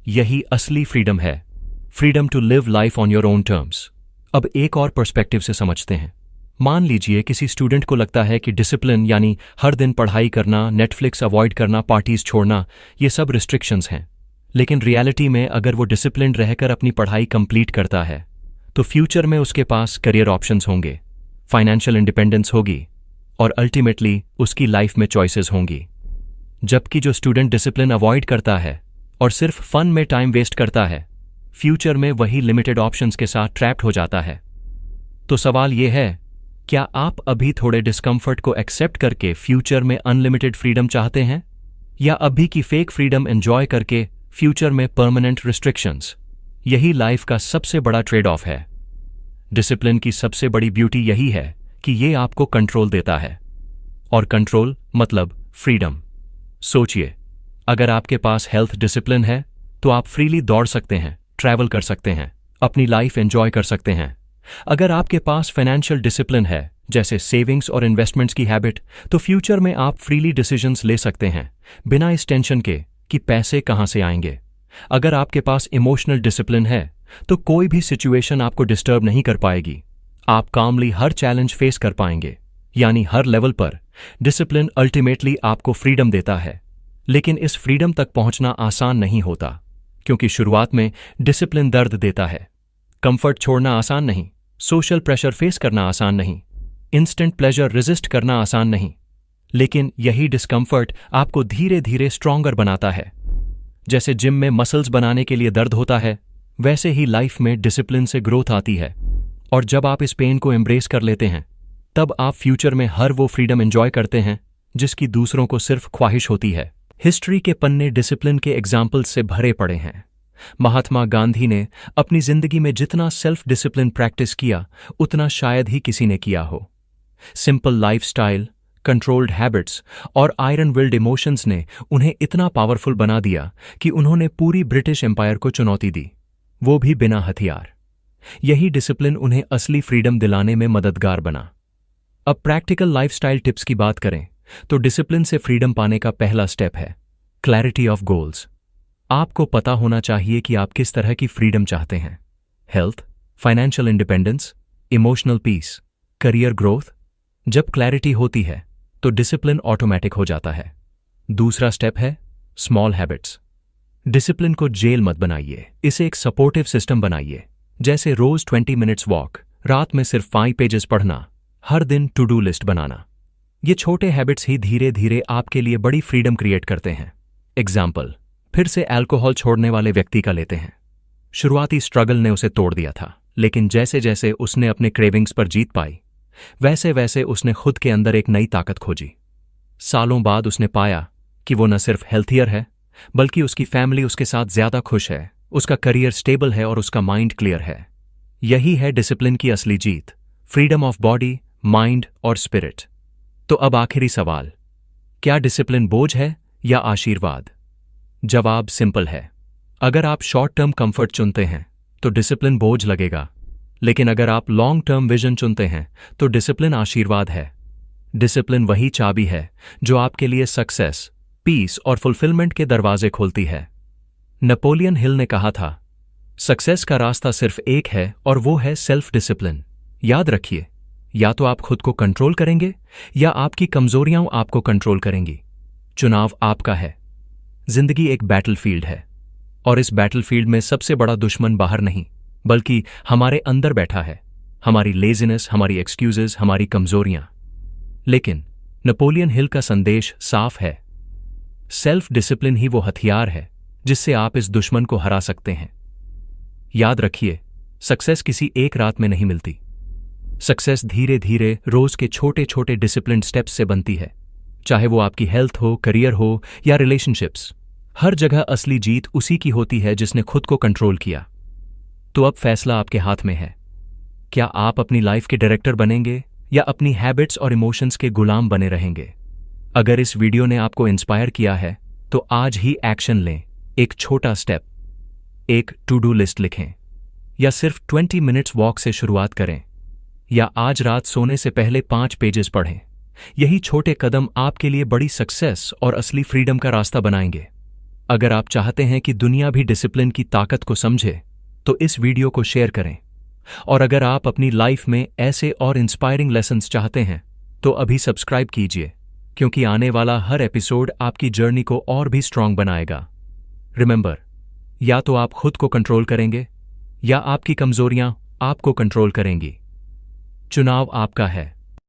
यही असली फ्रीडम है, freedom to live life on your own terms. अब एक और पर्सपेक्टिव से समझते हैं। मान लीजिए किसी स्टूडेंट को लगता है कि डिसिप्लिन यानी हर दिन पढ़ाई करना, नेटफ्लिक्स अवॉइड करना, पार्टीज छोड़ना, ये सब रिस्ट्रिक्शंस हैं। लेकिन रियलिटी में अगर वो डिसिप्लिन रहकर अपनी पढ़ाई कंप्लीट करता है तो फ्यूचर में उसके पास करियर ऑप्शंस होंगे, फाइनेंशियल इंडिपेंडेंस होगी और अल्टीमेटली उसकी लाइफ में चॉइसेस होंगी। जबकि जो स्टूडेंट डिसिप्लिन अवॉइड करता है और सिर्फ फन में टाइम वेस्ट करता है, फ्यूचर में वही लिमिटेड ऑप्शंस के साथ ट्रैप्ड हो जाता है। तो सवाल यह है, क्या आप अभी थोड़े डिस्कम्फर्ट को एक्सेप्ट करके फ्यूचर में अनलिमिटेड फ्रीडम चाहते हैं, या अभी की फेक फ्रीडम एंजॉय करके फ्यूचर में परमानेंट रिस्ट्रिक्शंस? यही लाइफ का सबसे बड़ा ट्रेड ऑफ है। डिसिप्लिन की सबसे बड़ी ब्यूटी यही है कि ये आपको कंट्रोल देता है, और कंट्रोल मतलब फ्रीडम। सोचिए, अगर आपके पास हेल्थ डिसिप्लिन है तो आप फ्रीली दौड़ सकते हैं, ट्रैवल कर सकते हैं, अपनी लाइफ एंजॉय कर सकते हैं। अगर आपके पास फाइनेंशियल डिसिप्लिन है, जैसे सेविंग्स और इन्वेस्टमेंट्स की हैबिट, तो फ्यूचर में आप फ्रीली डिसीजंस ले सकते हैं बिना इस टेंशन के कि पैसे कहां से आएंगे। अगर आपके पास इमोशनल डिसिप्लिन है तो कोई भी सिचुएशन आपको डिस्टर्ब नहीं कर पाएगी। आप कामली हर चैलेंज फेस कर पाएंगे। यानी हर लेवल पर डिसिप्लिन अल्टीमेटली आपको फ्रीडम देता है। लेकिन इस फ्रीडम तक पहुंचना आसान नहीं होता, क्योंकि शुरुआत में डिसिप्लिन दर्द देता है। कंफर्ट छोड़ना आसान नहीं, सोशल प्रेशर फेस करना आसान नहीं, इंस्टेंट प्लेजर रेजिस्ट करना आसान नहीं। लेकिन यही डिस्कम्फर्ट आपको धीरे धीरे स्ट्रॉन्गर बनाता है। जैसे जिम में मसल्स बनाने के लिए दर्द होता है, वैसे ही लाइफ में डिसिप्लिन से ग्रोथ आती है। और जब आप इस पेन को एम्ब्रेस कर लेते हैं, तब आप फ्यूचर में हर वो फ्रीडम एंजॉय करते हैं जिसकी दूसरों को सिर्फ ख्वाहिश होती है। हिस्ट्री के पन्ने डिसिप्लिन के एग्जाम्पल्स से भरे पड़े हैं। महात्मा गांधी ने अपनी जिंदगी में जितना सेल्फ डिसिप्लिन प्रैक्टिस किया उतना शायद ही किसी ने किया हो। सिंपल लाइफस्टाइल, कंट्रोल्ड हैबिट्स और आयरन विल्ड इमोशंस ने उन्हें इतना पावरफुल बना दिया कि उन्होंने पूरी ब्रिटिश एम्पायर को चुनौती दी, वो भी बिना हथियार। यही डिसिप्लिन उन्हें असली फ्रीडम दिलाने में मददगार बना। अब प्रैक्टिकल लाइफस्टाइल टिप्स की बात करें तो डिसिप्लिन से फ्रीडम पाने का पहला स्टेप है क्लैरिटी ऑफ गोल्स। आपको पता होना चाहिए कि आप किस तरह की फ्रीडम चाहते हैं। Health, financial independence, emotional peace, career growth. जब क्लैरिटी होती है तो डिसिप्लिन ऑटोमेटिक हो जाता है। दूसरा स्टेप है स्मॉल हैबिट्स। डिसिप्लिन को जेल मत बनाइए, इसे एक सपोर्टिव सिस्टम बनाइए। जैसे रोज 20 मिनट्स वॉक, रात में सिर्फ 5 पेजेस पढ़ना, हर दिन टू डू लिस्ट बनाना। ये छोटे हैबिट्स ही धीरे धीरे आपके लिए बड़ी फ्रीडम क्रिएट करते हैं। एग्जाम्पल, फिर से अल्कोहल छोड़ने वाले व्यक्ति का लेते हैं। शुरुआती स्ट्रगल ने उसे तोड़ दिया था, लेकिन जैसे जैसे उसने अपने क्रेविंग्स पर जीत पाई, वैसे वैसे उसने खुद के अंदर एक नई ताकत खोजी। सालों बाद उसने पाया कि वो न सिर्फ हेल्थियर है, बल्कि उसकी फैमिली उसके साथ ज्यादा खुश है, उसका करियर स्टेबल है और उसका माइंड क्लियर है। यही है डिसिप्लिन की असली जीत, फ्रीडम ऑफ बॉडी, माइंड और स्पिरिट। तो अब आखिरी सवाल, क्या डिसिप्लिन बोझ है या आशीर्वाद? जवाब सिंपल है। अगर आप शॉर्ट टर्म कंफर्ट चुनते हैं तो डिसिप्लिन बोझ लगेगा, लेकिन अगर आप लॉन्ग टर्म विजन चुनते हैं तो डिसिप्लिन आशीर्वाद है। डिसिप्लिन वही चाबी है जो आपके लिए सक्सेस, पीस और फुलफिलमेंट के दरवाजे खोलती है। नेपोलियन हिल ने कहा था, सक्सेस का रास्ता सिर्फ एक है और वो है सेल्फ डिसिप्लिन। याद रखिए, या तो आप खुद को कंट्रोल करेंगे या आपकी कमजोरियां आपको कंट्रोल करेंगी। चुनाव आपका है। जिंदगी एक बैटलफील्ड है और इस बैटलफील्ड में सबसे बड़ा दुश्मन बाहर नहीं, बल्कि हमारे अंदर बैठा है। हमारी लेजीनेस, हमारी एक्सक्यूजेस, हमारी कमजोरियां। लेकिन नेपोलियन हिल का संदेश साफ है, सेल्फ डिसिप्लिन ही वो हथियार है जिससे आप इस दुश्मन को हरा सकते हैं। याद रखिए, सक्सेस किसी एक रात में नहीं मिलती। सक्सेस धीरे धीरे रोज के छोटे छोटे डिसिप्लिन स्टेप्स से बनती है। चाहे वो आपकी हेल्थ हो, करियर हो या रिलेशनशिप्स, हर जगह असली जीत उसी की होती है जिसने खुद को कंट्रोल किया। तो अब फैसला आपके हाथ में है। क्या आप अपनी लाइफ के डायरेक्टर बनेंगे या अपनी हैबिट्स और इमोशंस के गुलाम बने रहेंगे? अगर इस वीडियो ने आपको इंस्पायर किया है तो आज ही एक्शन लें। एक छोटा स्टेप, एक टू डू लिस्ट लिखें, या सिर्फ 20 मिनट्स वॉक से शुरुआत करें, या आज रात सोने से पहले 5 पेजेस पढ़ें। यही छोटे कदम आपके लिए बड़ी सक्सेस और असली फ्रीडम का रास्ता बनाएंगे। अगर आप चाहते हैं कि दुनिया भी डिसिप्लिन की ताकत को समझे तो इस वीडियो को शेयर करें। और अगर आप अपनी लाइफ में ऐसे और इंस्पायरिंग लेसन्स चाहते हैं तो अभी सब्सक्राइब कीजिए, क्योंकि आने वाला हर एपिसोड आपकी जर्नी को और भी स्ट्रांग बनाएगा। रिमेंबर, या तो आप खुद को कंट्रोल करेंगे या आपकी कमजोरियां आपको कंट्रोल करेंगी। चुनाव आपका है।